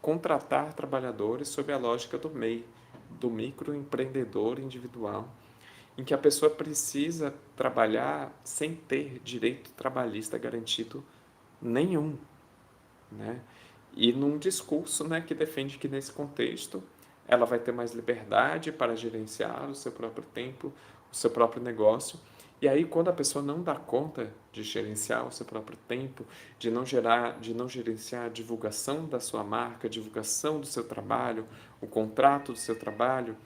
contratar trabalhadores sob a lógica do MEI, do microempreendedor individual, em que a pessoa precisa trabalhar sem ter direito trabalhista garantido nenhum, né? E num discurso, né, que defende que nesse contexto ela vai ter mais liberdade para gerenciar o seu próprio tempo, o seu próprio negócio. E aí, quando a pessoa não dá conta de gerenciar o seu próprio tempo, de não gerenciar a divulgação da sua marca, a divulgação do seu trabalho, o contrato do seu trabalho,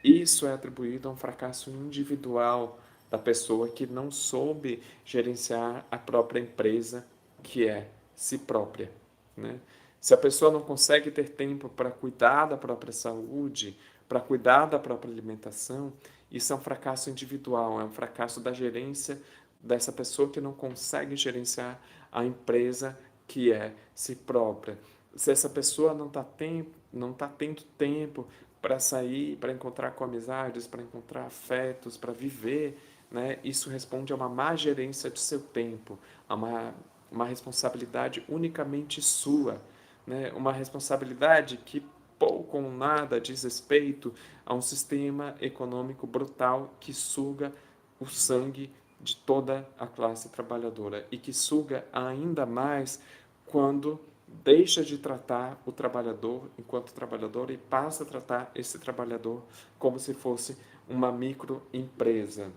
isso é atribuído a um fracasso individual da pessoa que não soube gerenciar a própria empresa, que é si própria, né? Se a pessoa não consegue ter tempo para cuidar da própria saúde, para cuidar da própria alimentação, isso é um fracasso individual, é um fracasso da gerência dessa pessoa que não consegue gerenciar a empresa que é si própria. Se essa pessoa não tá tendo tempo para sair, para encontrar com amizades, para encontrar afetos, para viver, né? Isso responde a uma má gerência de seu tempo, a uma responsabilidade unicamente sua, né? Uma responsabilidade que pouco ou nada diz respeito a um sistema econômico brutal que suga o sangue de toda a classe trabalhadora e que suga ainda mais quando deixa de tratar o trabalhador enquanto trabalhador e passa a tratar esse trabalhador como se fosse uma microempresa.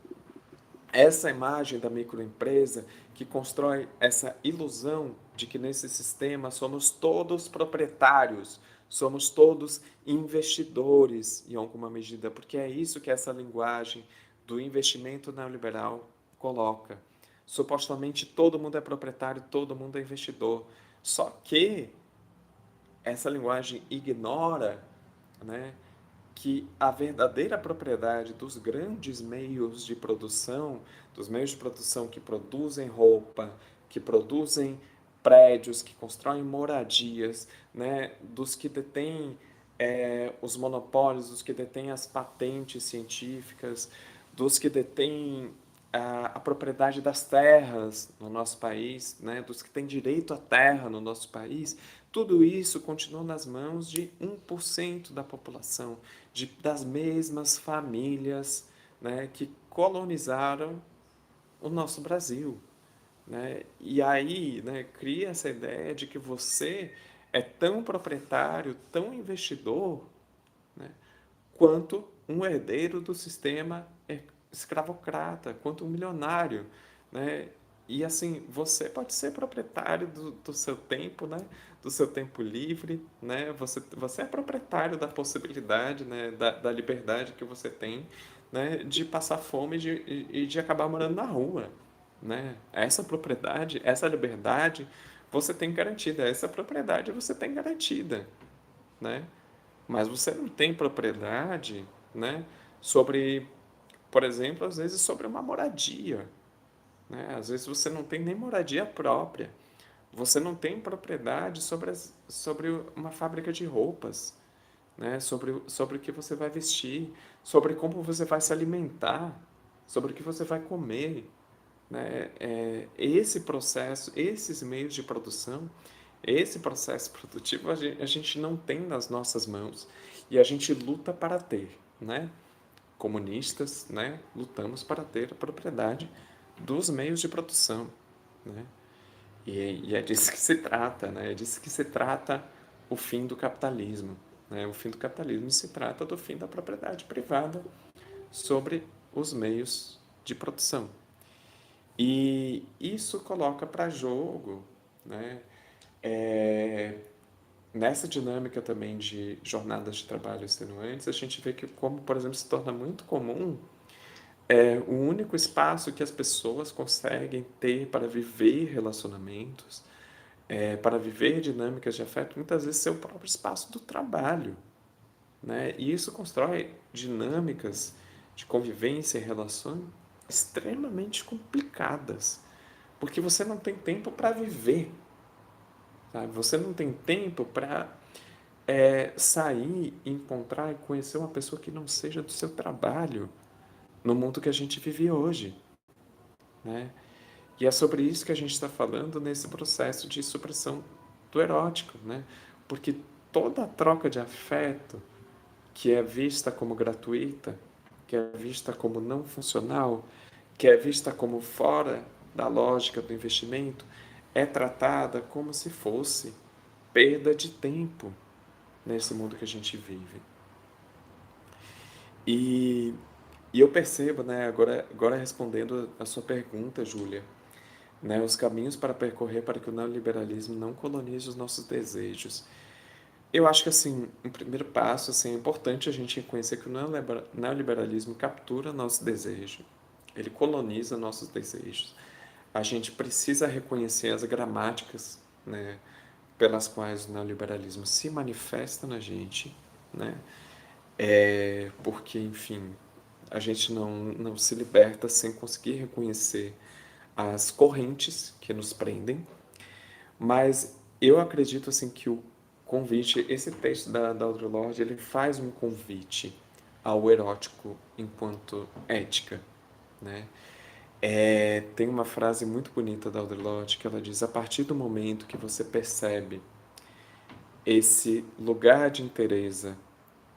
Essa imagem da microempresa que constrói essa ilusão de que nesse sistema somos todos proprietários, somos todos investidores em alguma medida, porque é isso que essa linguagem do investimento neoliberal coloca. Supostamente todo mundo é proprietário, todo mundo é investidor. Só que essa linguagem ignora, né, que a verdadeira propriedade dos grandes meios de produção, dos meios de produção que produzem roupa, que produzem prédios, que constroem moradias, né, dos que detêm os monopólios, dos que detêm as patentes científicas, dos que detêm a propriedade das terras no nosso país, né, dos que têm direito à terra no nosso país, tudo isso continua nas mãos de 1% da população, das mesmas famílias, né, que colonizaram o nosso Brasil. Né? E aí, né, cria essa ideia de que você é tão proprietário, tão investidor, né, quanto um herdeiro do sistema escravocrata, quanto um milionário, né? E assim, você pode ser proprietário do seu tempo, né? Do seu tempo livre, né? Você é proprietário da possibilidade, né? Da liberdade que você tem, né? De passar fome e de acabar morando na rua, né? Essa propriedade, essa liberdade, você tem garantida. Essa propriedade você tem garantida, né? Mas você não tem propriedade, né, sobre, por exemplo, às vezes sobre uma moradia, né? Às vezes você não tem nem moradia própria. Você não tem propriedade sobre uma fábrica de roupas, né? Sobre o que você vai vestir, sobre como você vai se alimentar, sobre o que você vai comer, né? Esse processo, esses meios de produção, esse processo produtivo a gente não tem nas nossas mãos e a gente luta para ter, né? Comunistas, né? Lutamos para ter a propriedade dos meios de produção, né? E é disso que se trata, né? É disso que se trata o fim do capitalismo, né? O fim do capitalismo se trata do fim da propriedade privada sobre os meios de produção. E isso coloca para jogo, né, é, nessa dinâmica também de jornadas de trabalho extenuantes, a gente vê que, como, por exemplo, se torna muito comum o único espaço que as pessoas conseguem ter para viver relacionamentos, para viver dinâmicas de afeto, muitas vezes ser o próprio espaço do trabalho, né? E isso constrói dinâmicas de convivência e relações extremamente complicadas, porque você não tem tempo para viver, sabe? Você não tem tempo para sair, encontrar e conhecer uma pessoa que não seja do seu trabalho no mundo que a gente vive hoje, né? E é sobre isso que a gente está falando nesse processo de supressão do erótico, né? Porque toda a troca de afeto que é vista como gratuita, que é vista como não funcional, que é vista como fora da lógica do investimento, é tratada como se fosse perda de tempo nesse mundo que a gente vive. E, e eu percebo, né, agora respondendo a sua pergunta, Júlia, né, os caminhos para percorrer para que o neoliberalismo não colonize os nossos desejos. Eu acho que assim, um primeiro passo, assim, é importante a gente reconhecer que o neoliberalismo captura nosso desejo, ele coloniza nossos desejos. A gente precisa reconhecer as gramáticas, né, pelas quais o neoliberalismo se manifesta na gente, né? Porque, enfim, a gente não se liberta sem conseguir reconhecer as correntes que nos prendem, mas eu acredito assim que o convite, esse texto da Audre Lorde, ele faz um convite ao erótico enquanto ética, né? Tem uma frase muito bonita da Audre Lorde que ela diz: a partir do momento que você percebe esse lugar de inteireza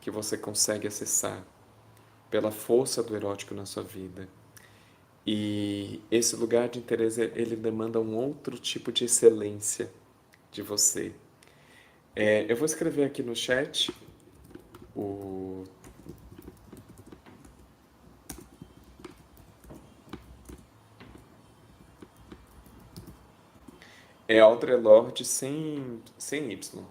que você consegue acessar pela força do erótico na sua vida, e esse lugar de inteireza ele demanda um outro tipo de excelência de você. Eu vou escrever aqui no chat o Audre Lorde sem Y.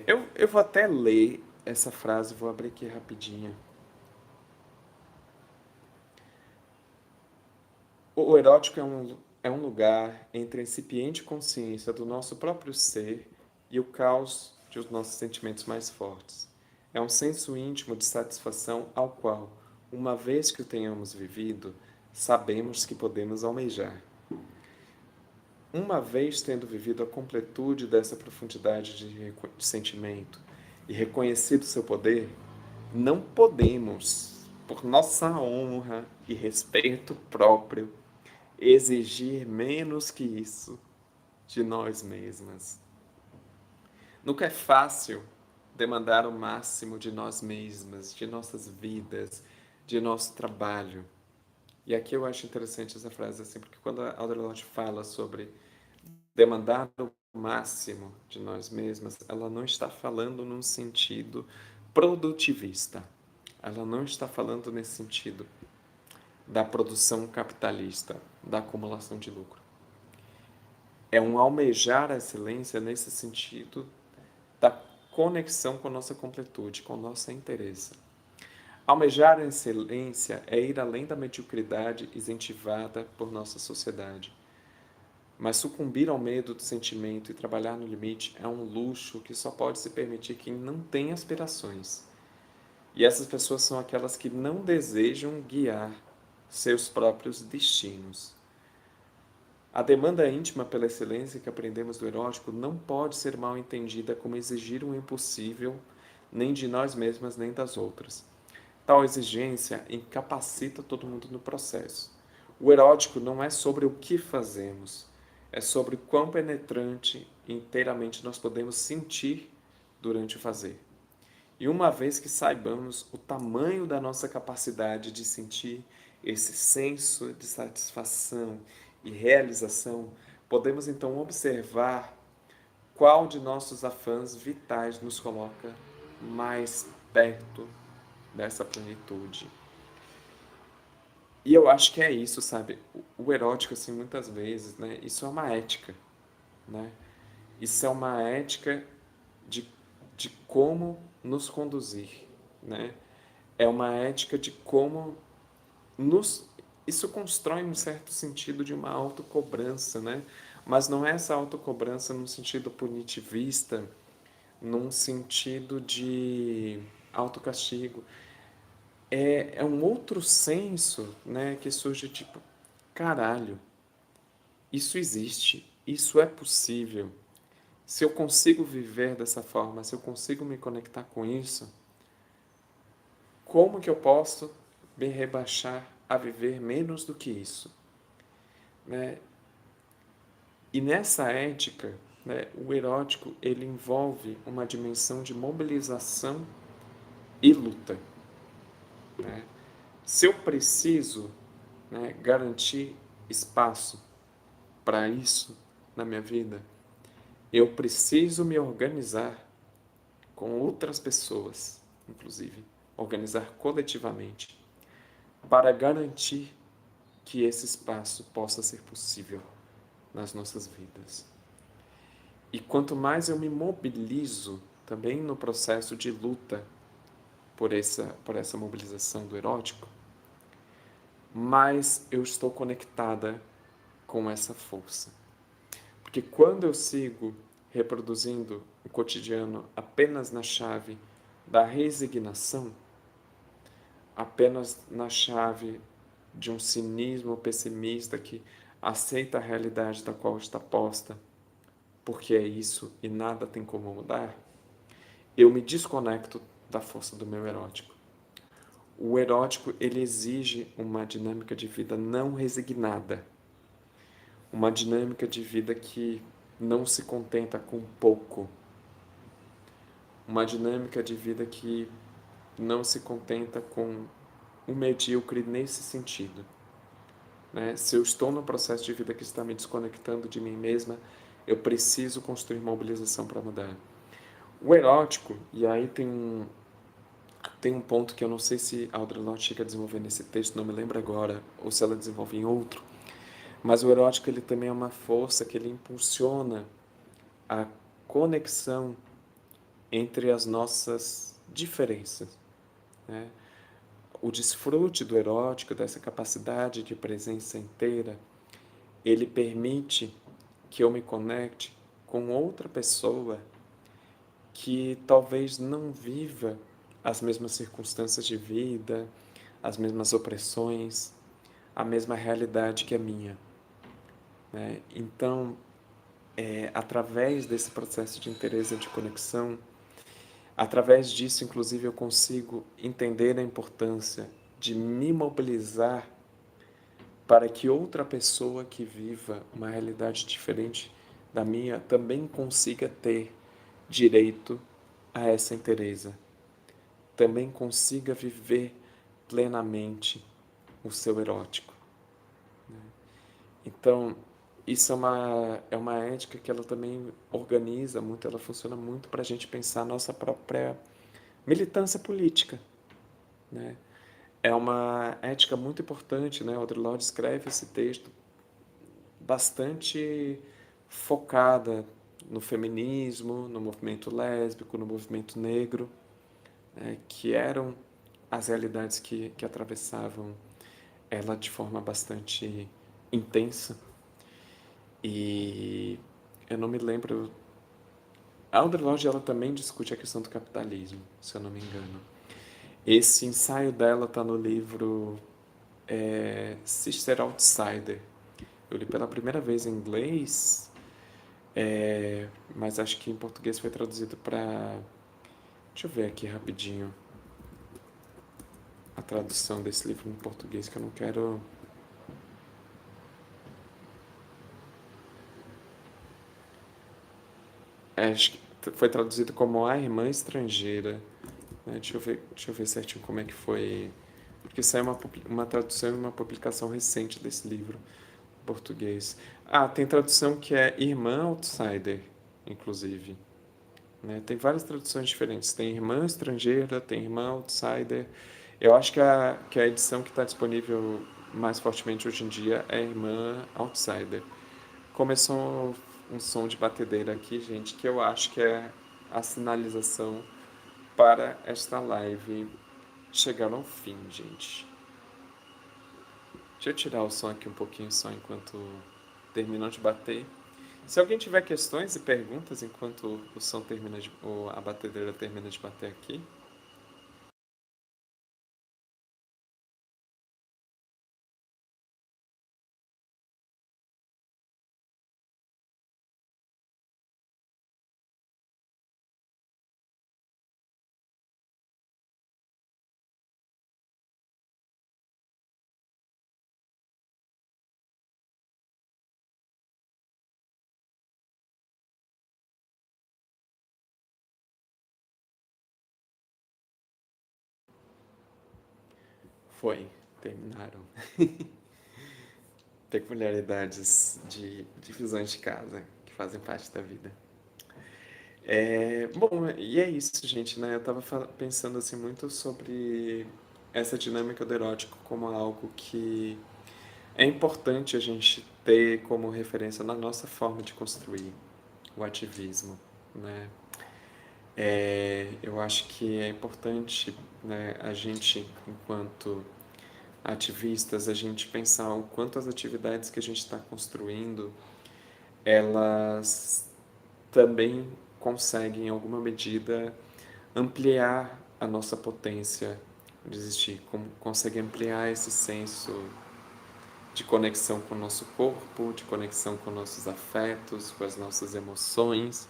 Eu vou até ler essa frase, vou abrir aqui rapidinho. O erótico é um lugar entre a incipiente consciência do nosso próprio ser e o caos de os nossos sentimentos mais fortes. É um senso íntimo de satisfação ao qual, uma vez que o tenhamos vivido, sabemos que podemos almejar. Uma vez tendo vivido a completude dessa profundidade de sentimento e reconhecido seu poder, não podemos, por nossa honra e respeito próprio, exigir menos que isso de nós mesmas. Nunca é fácil demandar o máximo de nós mesmas, de nossas vidas, de nosso trabalho. E aqui eu acho interessante essa frase, assim, porque quando a Audre Lorde fala sobre demandar o máximo de nós mesmas, ela não está falando num sentido produtivista. Ela não está falando nesse sentido da produção capitalista, da acumulação de lucro. É um almejar a excelência nesse sentido da conexão com a nossa completude, com a nossa inteireza. Almejar a excelência é ir além da mediocridade incentivada por nossa sociedade. Mas sucumbir ao medo do sentimento e trabalhar no limite é um luxo que só pode se permitir quem não tem aspirações. E essas pessoas são aquelas que não desejam guiar seus próprios destinos. A demanda íntima pela excelência que aprendemos do erótico não pode ser mal entendida como exigir um impossível, nem de nós mesmas, nem das outras. Tal exigência incapacita todo mundo no processo. O erótico não é sobre o que fazemos, é sobre quão penetrante e inteiramente nós podemos sentir durante o fazer. E uma vez que saibamos o tamanho da nossa capacidade de sentir esse senso de satisfação e realização, podemos então observar qual de nossos afãs vitais nos coloca mais perto dessa plenitude. E eu acho que é isso, sabe? O erótico, assim, muitas vezes, né? Isso é uma ética, né? Isso é uma ética de, de como nos conduzir, né? É uma ética de como nos... Isso constrói um certo sentido de uma autocobrança, né? Mas não é essa autocobrança num sentido punitivista, num sentido de autocastigo. É um outro senso, né, que surge tipo, caralho, isso existe, isso é possível. Se eu consigo viver dessa forma, se eu consigo me conectar com isso, como que eu posso me rebaixar a viver menos do que isso? Né? E nessa ética, né, o erótico ele envolve uma dimensão de mobilização e luta. Né? Se eu preciso, né, garantir espaço para isso na minha vida, eu preciso me organizar com outras pessoas, inclusive, organizar coletivamente, para garantir que esse espaço possa ser possível nas nossas vidas. E quanto mais eu me mobilizo também no processo de luta por essa mobilização do erótico, mais eu estou conectada com essa força. Porque quando eu sigo reproduzindo o cotidiano apenas na chave da resignação, apenas na chave de um cinismo pessimista que aceita a realidade da qual está posta, porque é isso e nada tem como mudar, eu me desconecto da força do meu erótico. O erótico, ele exige uma dinâmica de vida não resignada, uma dinâmica de vida que não se contenta com pouco, uma dinâmica de vida que não se contenta com o medíocre nesse sentido. Né? Se eu estou no processo de vida que está me desconectando de mim mesma, eu preciso construir mobilização para mudar. O erótico, e aí tem um ponto que eu não sei se a Audre Lorde chega a desenvolver nesse texto, não me lembro agora, ou se ela desenvolve em outro, mas o erótico ele também é uma força que ele impulsiona a conexão entre as nossas diferenças. Né? o desfrute do erótico, dessa capacidade de presença inteira, ele permite que eu me conecte com outra pessoa que talvez não viva as mesmas circunstâncias de vida, as mesmas opressões, a mesma realidade que a minha, né? Então, através desse processo de interesse e de conexão, através disso, inclusive, eu consigo entender a importância de me mobilizar para que outra pessoa que viva uma realidade diferente da minha também consiga ter direito a essa inteireza, também consiga viver plenamente o seu erótico. Então, isso é uma ética que ela também organiza muito, ela funciona muito para a gente pensar a nossa própria militância política, né? É uma ética muito importante, né? Audre Lorde escreve esse texto bastante focada no feminismo, no movimento lésbico, no movimento negro, né? Que eram as realidades que atravessavam ela de forma bastante intensa. E eu não me lembro. A Audre Lorde ela também discute a questão do capitalismo, se eu não me engano. Esse ensaio dela está no livro Sister Outsider. Eu li pela primeira vez em inglês, mas acho que em português foi traduzido para. Deixa eu ver aqui rapidinho a tradução desse livro em português, que eu não quero. Acho que foi traduzido como A Irmã Estrangeira. Né? Deixa eu ver certinho como é que foi. Porque saiu uma tradução e uma publicação recente desse livro em português. Ah, tem tradução que é Irmã Outsider, inclusive. Né? Tem várias traduções diferentes. Tem Irmã Estrangeira, tem Irmã Outsider. Eu acho que a edição que está disponível mais fortemente hoje em dia é Irmã Outsider. Começou um som de batedeira aqui, gente, que eu acho que é a sinalização para esta live chegar ao fim, gente. Deixa eu tirar o som aqui um pouquinho só enquanto terminam de bater. Se alguém tiver questões e perguntas enquanto o som termina ou a batedeira termina de bater aqui. Foi, terminaram. Peculiaridades de divisões de casa que fazem parte da vida. Bom, e é isso, gente, né? Eu tava pensando assim muito sobre essa dinâmica do erótico como algo que é importante a gente ter como referência na nossa forma de construir o ativismo, né? Eu acho que é importante, né, a gente, enquanto ativistas, a gente pensar o quanto as atividades que a gente está construindo, elas também conseguem, em alguma medida, ampliar a nossa potência de existir, consegue ampliar esse senso de conexão com o nosso corpo, de conexão com nossos afetos, com as nossas emoções,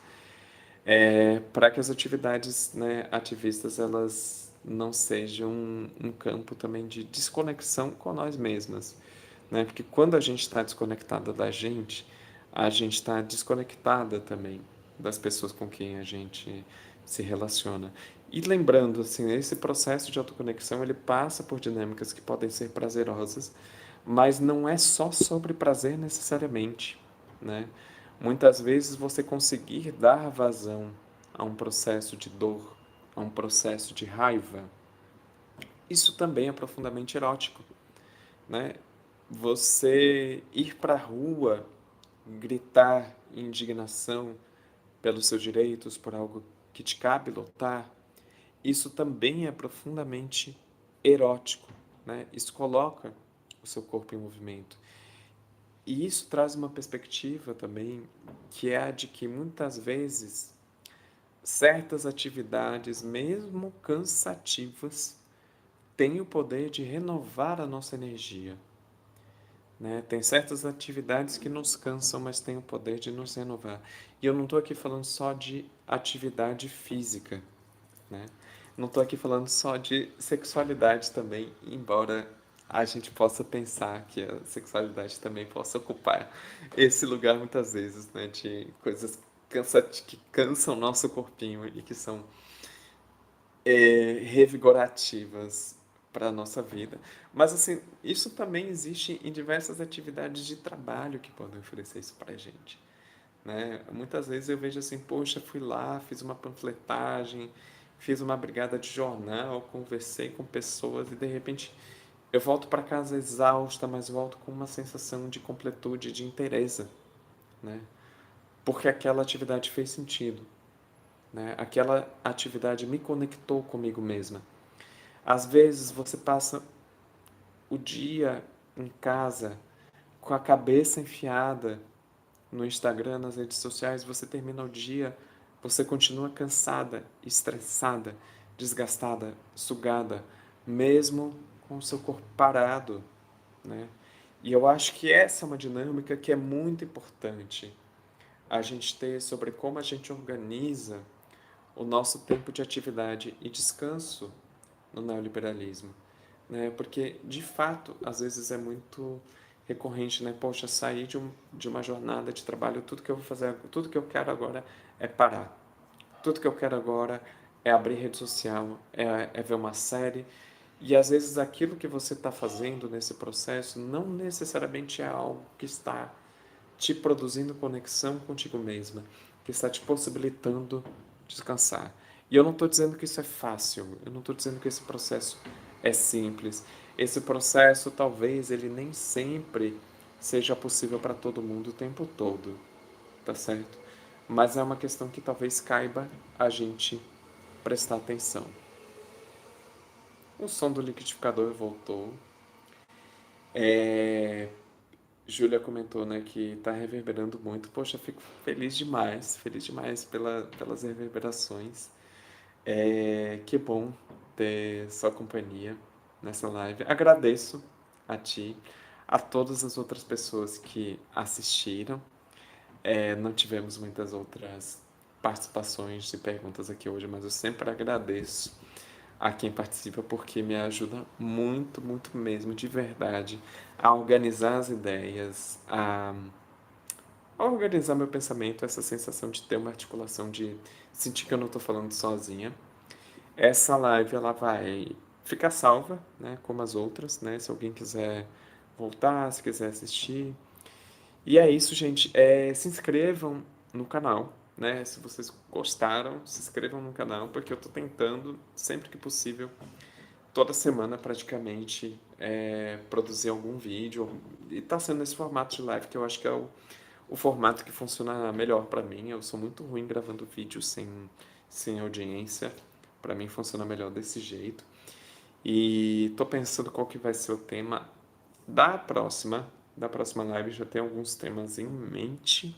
para que as atividades, né, ativistas elas não sejam um campo também de desconexão com nós mesmas, né? Porque quando a gente está desconectada da gente, a gente está desconectada também das pessoas com quem a gente se relaciona. E lembrando, assim, esse processo de autoconexão ele passa por dinâmicas que podem ser prazerosas, mas não é só sobre prazer necessariamente, né? Muitas vezes você conseguir dar vazão a um processo de dor, a um processo de raiva, isso também é profundamente erótico, né? Você ir para a rua, gritar indignação pelos seus direitos, por algo que te cabe lutar, isso também é profundamente erótico, né? Isso coloca o seu corpo em movimento. E isso traz uma perspectiva também, que é a de que muitas vezes certas atividades, mesmo cansativas, têm o poder de renovar a nossa energia, né? Tem certas atividades que nos cansam, mas têm o poder de nos renovar. E eu não estou aqui falando só de atividade física, né? Não estou aqui falando só de sexualidade também, embora a gente possa pensar que a sexualidade também possa ocupar esse lugar muitas vezes, né? De coisas que cansam nosso corpinho e que são revigorativas para a nossa vida. Mas, assim, isso também existe em diversas atividades de trabalho que podem oferecer isso para a gente, né? Muitas vezes eu vejo assim, poxa, fui lá, fiz uma panfletagem, fiz uma brigada de jornal, conversei com pessoas e de repente eu volto para casa exausta, mas volto com uma sensação de completude, de inteireza, né? Porque aquela atividade fez sentido, né? Aquela atividade me conectou comigo mesma. Às vezes você passa o dia em casa com a cabeça enfiada no Instagram, nas redes sociais, você termina o dia, você continua cansada, estressada, desgastada, sugada, mesmo com o seu corpo parado, né? E eu acho que essa é uma dinâmica que é muito importante a gente ter sobre como a gente organiza o nosso tempo de atividade e descanso no neoliberalismo, né? Porque de fato, às vezes é muito recorrente, né? Poxa, sair de uma jornada de trabalho, tudo que eu vou fazer, tudo que eu quero agora é parar. Tudo que eu quero agora é abrir rede social, é ver uma série. E às vezes aquilo que você está fazendo nesse processo não necessariamente é algo que está te produzindo conexão contigo mesma, que está te possibilitando descansar. E eu não estou dizendo que isso é fácil, eu não estou dizendo que esse processo é simples. Esse processo talvez ele nem sempre seja possível para todo mundo o tempo todo, tá certo? Mas é uma questão que talvez caiba a gente prestar atenção. O som do liquidificador voltou. Júlia comentou, né, que tá reverberando muito. Poxa, fico feliz demais pelas reverberações. Que bom ter sua companhia nessa live. Agradeço a ti, a todas as outras pessoas que assistiram. Não tivemos muitas outras participações de perguntas aqui hoje, mas eu sempre agradeço a quem participa porque me ajuda muito, muito mesmo, de verdade, a organizar as ideias, a organizar meu pensamento, essa sensação de ter uma articulação, de sentir que eu não estou falando sozinha. Essa live ela vai ficar salva, né, como as outras, né, se alguém quiser voltar, se quiser assistir. E é isso, gente. Se inscrevam no canal, né? Se vocês gostaram, se inscrevam no canal, porque eu tô tentando, sempre que possível, toda semana praticamente, produzir algum vídeo. E tá sendo nesse formato de live, que eu acho que é o formato que funciona melhor para mim. Eu sou muito ruim gravando vídeo sem audiência. Para mim funciona melhor desse jeito. E tô pensando qual que vai ser o tema da próxima live. Já tenho alguns temas em mente.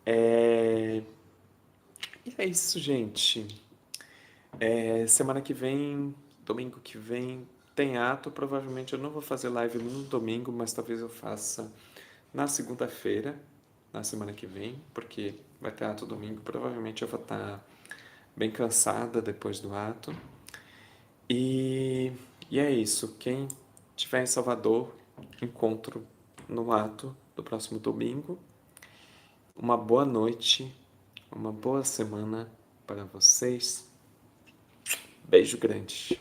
E é isso, gente. Semana que vem, domingo que vem, tem ato. Provavelmente eu não vou fazer live no domingo, mas talvez eu faça na segunda-feira, na semana que vem, porque vai ter ato domingo. Provavelmente eu vou estar bem cansada depois do ato. E é isso. Quem estiver em Salvador, encontro no ato do próximo domingo. Uma boa noite, uma boa semana para vocês. Beijo grande.